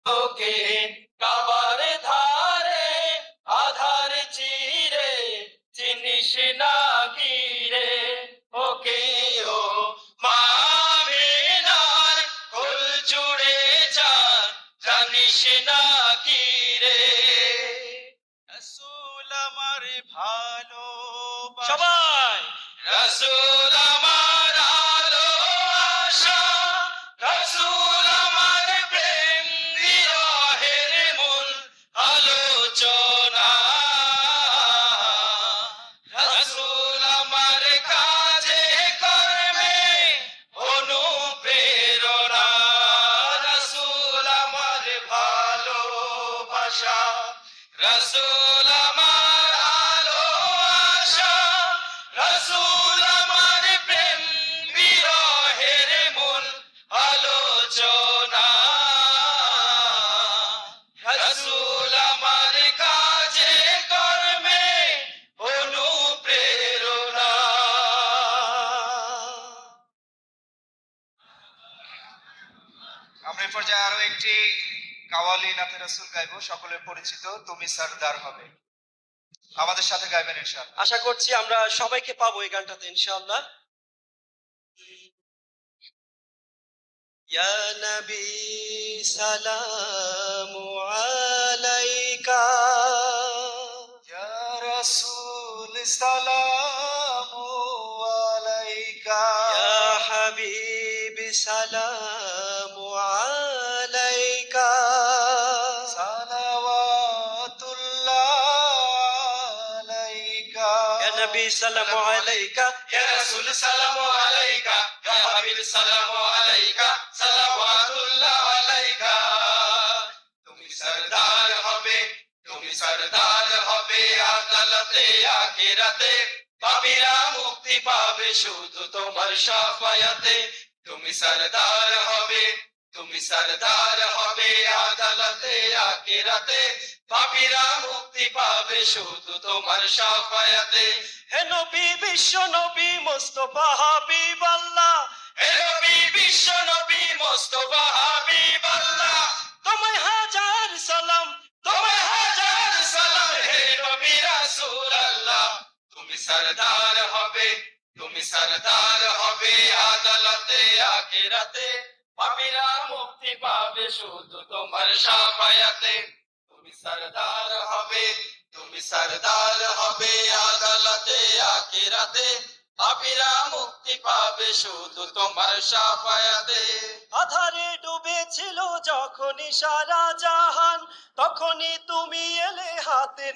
তোকে কাবার ধারে আধার চিরে চিনিস না কি রে ওকে ও মামিনার কুল জুড়ে চাঁদ জানিস না কি রে রাসূল আমার ভালোবাসা সবাই রাসূল আমার আলো আশা রাসূল আমার প্রেম বিরহের মূল আলোচনা রাসূল আমার কাজে কর্মে অনুপ্রেরণা রাসূল আমার ভালোবাসা রাসূল আমার আলো আশা রাসূল আমার প্রেম বিরহের মূল আলোচনা রাসূল আমার কাজে কর্মে অনুপ্রেরণা। আমরা এই পর্যায়ে আরো একটি কাওয়ালি নাতে রাসূল গাইবো, সকলের পরিচিত তুমি সরদার হবে। আমাদের সাথে গাইবেন ইনশাআল্লাহ। আশা করছি আমরা সবাইকে পাবো এই গানটাতে ইনশাআল্লাহ। ইয়া নবী সালামু আলাইকা ইয়া রাসূল সালামু আলাইকা ইয়া হাবিবি সালামু আলাইকা সালাওয়াতুল্লাহ আলাইকা ইয়া নবী সালামু আলাইকা ইয়া রাসূল সালামু আলাইকা ইয়া হাবিব সালামু আলাইকা সালাওয়াতুল্লাহ আলাইকা তুমি সরদার হবে আদালতে আখিরাতে পাপীরা মুক্তি পাবে শুধু তোমার শাফায়াতে তুমি সরদার হবে আদালতে আখিরাতে পাপীরা মুক্তি পাবে শুধু তোমার শাফায়াতে হে নবী বিশ্ব নবী মুস্তাফা হাবিবাল্লাহ হে নবী বিশ্ব নবী মুস্তাফা হাবিবাল্লাহ তোমায় হাজার সালাম হে নবী রাসূলুল্লাহ তুমি সরদার হবে আদালতে আখিরাতে পাপীরা মুক্তি পাবে শুধু তোমার শাফায়াতে তুমি সরদার হবে আদালতে আখিরাতে পাপীরা মুক্তি পাবে শুধু তোমার শাফায়াতে আধারে ডুবেছিল যখনই সারা জাহান তখনই তুমি এলে হাতে